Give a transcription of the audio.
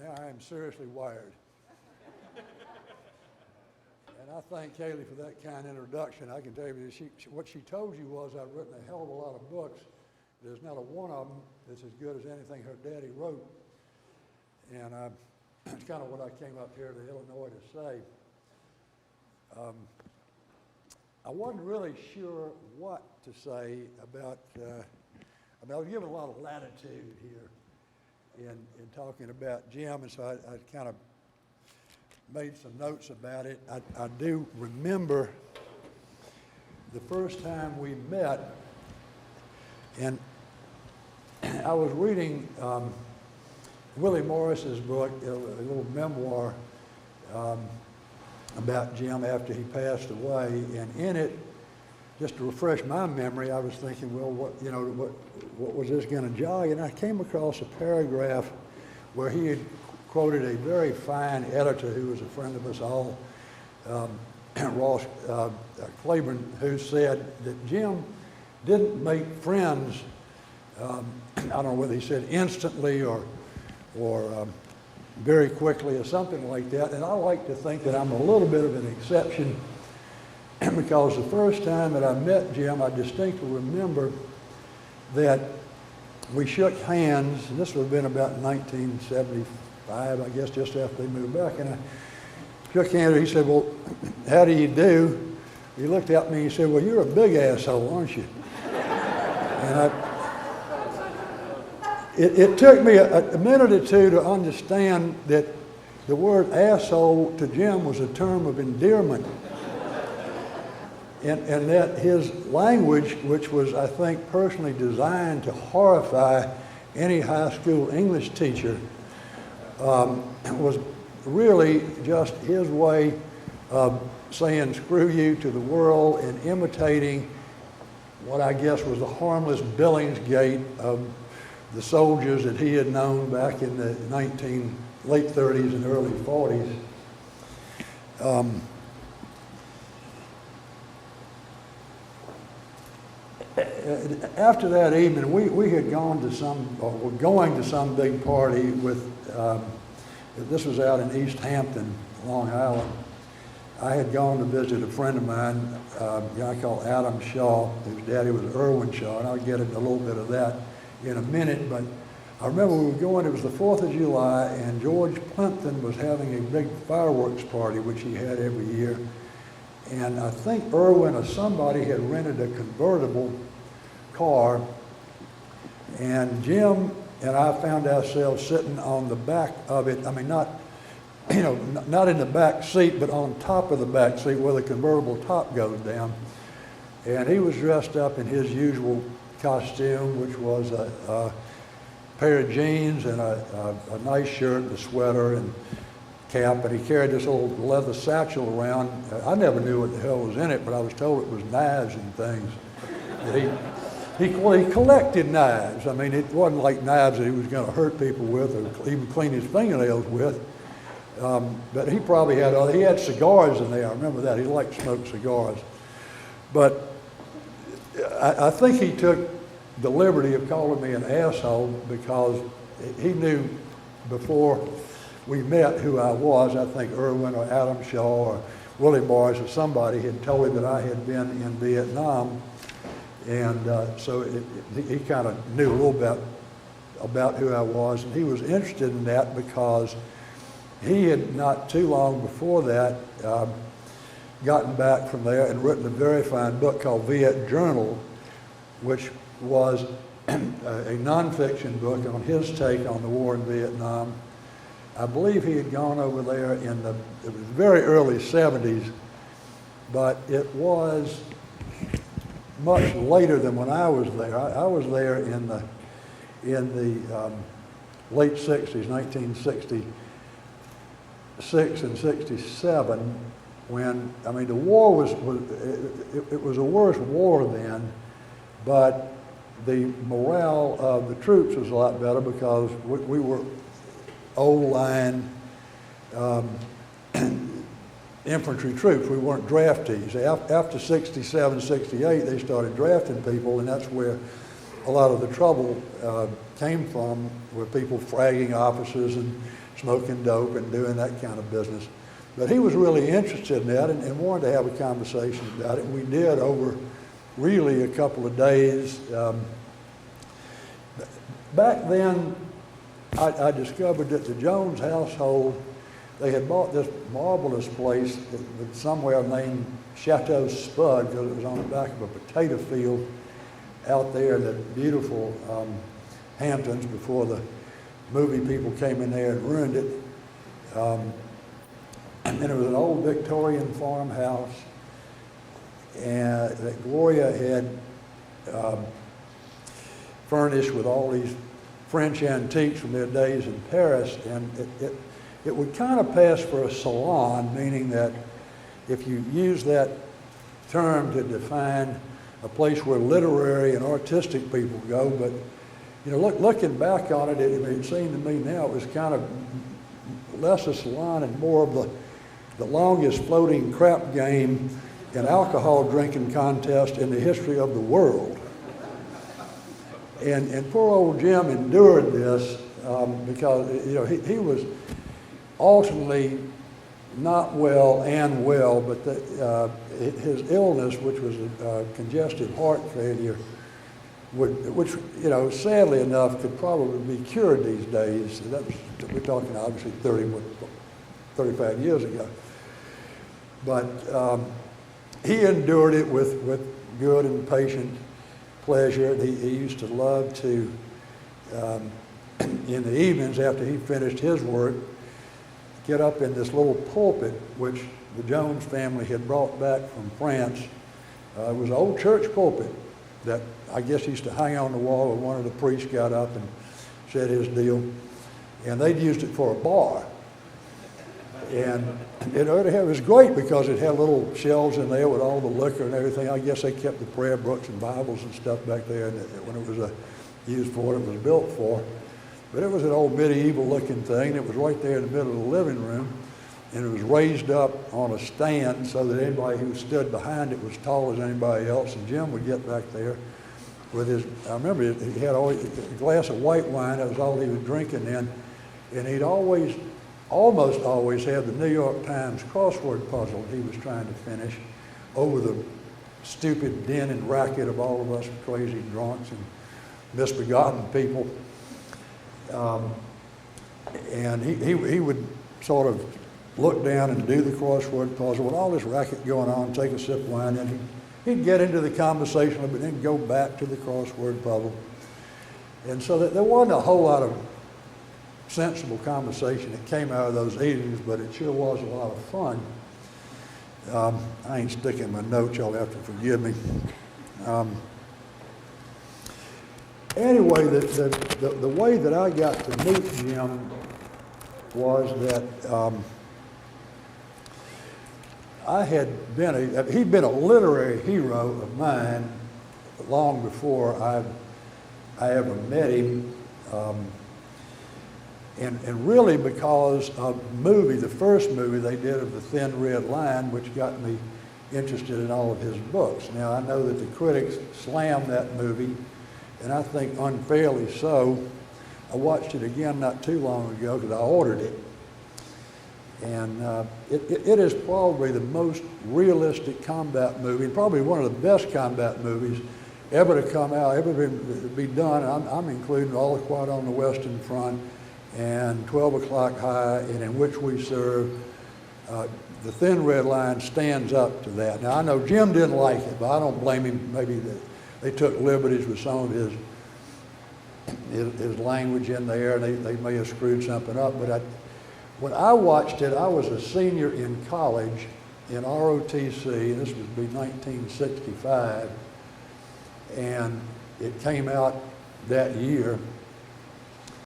Now I am seriously wired. And I thank Kaylee for that kind introduction. I can tell you that what she told you was I've written a hell of a lot of books. There's not a one of them that's as good as anything her daddy wrote. And that's kind of what I came up here to Illinois to say. I wasn't really sure what to say about, I was given a lot of latitude here in talking about Jim, and so I kind of made some notes about it. I do remember the first time we met, and I was reading Willie Morris's book, a little memoir about Jim after he passed away, and in it, just to refresh my memory, I was thinking, well, what was this going to jog? And I came across a paragraph where he had quoted a very fine editor who was a friend of us all, Ross Claiborne, who said that Jim didn't make friends, I don't know whether he said instantly or very quickly or something like that. And I like to think that I'm a little bit of an exception because the first time that I met Jim, I distinctly remember that we shook hands, and this would have been about 1975, I guess, just after they moved back, and I shook hands, and he said, well, how do you do? He looked at me and he said, well, you're a big asshole, aren't you? And it took me a minute or two to understand that the word asshole to Jim was a term of endearment. And that his language, which was, I think, personally designed to horrify any high school English teacher, was really just his way of saying screw you to the world and imitating what I guess was the harmless Billingsgate of the soldiers that he had known back in the late 30s and early 40s. After that evening, we had gone to were going to some big party with, this was out in East Hampton, Long Island. I had gone to visit a friend of mine, a guy called Adam Shaw, whose daddy was Irwin Shaw, and I'll get into a little bit of that in a minute, but I remember we were going, it was the 4th of July, and George Plimpton was having a big fireworks party, which he had every year. And I think Irwin or somebody had rented a convertible car, and Jim and I found ourselves sitting on the back of it. I mean, not in the back seat, but on top of the back seat where the convertible top goes down. And he was dressed up in his usual costume, which was a pair of jeans and a nice shirt, and a sweater and cap, and he carried this old leather satchel around. I never knew what the hell was in it, but I was told it was knives and things. He collected knives. I mean, it wasn't like knives that he was going to hurt people with or even clean his fingernails with. But he probably he had cigars in there. I remember that. He liked to smoke cigars. But I think he took the liberty of calling me an asshole because he knew before we met who I was. I think Irwin or Adam Shaw or Willie Morris or somebody had told him that I had been in Vietnam. And so he kind of knew a little bit about who I was. And he was interested in that because he had not too long before that gotten back from there and written a very fine book called Viet Journal, which was a nonfiction book on his take on the war in Vietnam. I believe he had gone over there it was very early 70s, but it was much later than when I was there. I was there in the late 60s, 1966 and 67, when, I mean, the war was a worse war then, but the morale of the troops was a lot better because we were old line infantry troops. We weren't draftees. After 67, 68, they started drafting people, and that's where a lot of the trouble came from, where people fragging officers and smoking dope and doing that kind of business. But he was really interested in that and wanted to have a conversation about it. We did over really a couple of days. Back then, I discovered that the Jones household, they had bought this marvelous place that somewhere named Chateau Spud, because it was on the back of a potato field out there in the beautiful Hamptons before the movie people came in there and ruined it. And it was an old Victorian farmhouse, and that Gloria had furnished with all these French antiques from their days in Paris, and it would kind of pass for a salon, meaning that if you use that term to define a place where literary and artistic people go, but you know, looking back on it, it seemed to me now it was kind of less a salon and more of the longest floating crap game and alcohol drinking contest in the history of the world. And poor old Jim endured this because you know he was ultimately not well and well, but his illness, which was congestive heart failure, which you know sadly enough could probably be cured these days. We're talking obviously 35 years ago. But he endured it with good and patient pleasure. He used to love to, in the evenings after he finished his work, get up in this little pulpit which the Jones family had brought back from France. It was an old church pulpit that I guess used to hang on the wall when one of the priests got up and said his deal. And they'd used it for a bar. And it was great because it had little shelves in there with all the liquor and everything. I guess they kept the prayer books and Bibles and stuff back there, and when it was used for what it was built for. But it was an old medieval looking thing. It was right there in the middle of the living room, and it was raised up on a stand so that anybody who stood behind it was tall as anybody else. And Jim would get back there with his, I remember he had always a glass of white wine. That was all he was drinking then. And he'd almost always had the New York Times crossword puzzle he was trying to finish over the stupid din and racket of all of us crazy drunks and misbegotten people. And he would sort of look down and do the crossword puzzle with all this racket going on, take a sip of wine, and he'd get into the conversation, but then go back to the crossword puzzle. And so there wasn't a whole lot of sensible conversation that came out of those evenings, but it sure was a lot of fun. I ain't sticking my notes, y'all have to forgive me. Anyway, the way that I got to meet Jim was that he'd been a literary hero of mine long before I ever met him. And really because of the first movie they did of The Thin Red Line, which got me interested in all of his books. Now, I know that the critics slammed that movie, and I think unfairly so. I watched it again not too long ago because I ordered it. And it is probably the most realistic combat movie, and probably one of the best combat movies ever to come out, ever be done. I'm including All Quiet on the Western Front and 12 O'Clock High, and In Which We Serve. The Thin Red Line stands up to that. Now, I know Jim didn't like it, but I don't blame him. Maybe they took liberties with some of his language in there, and they may have screwed something up. But when I watched it, I was a senior in college in ROTC, and this would be 1965, and it came out that year.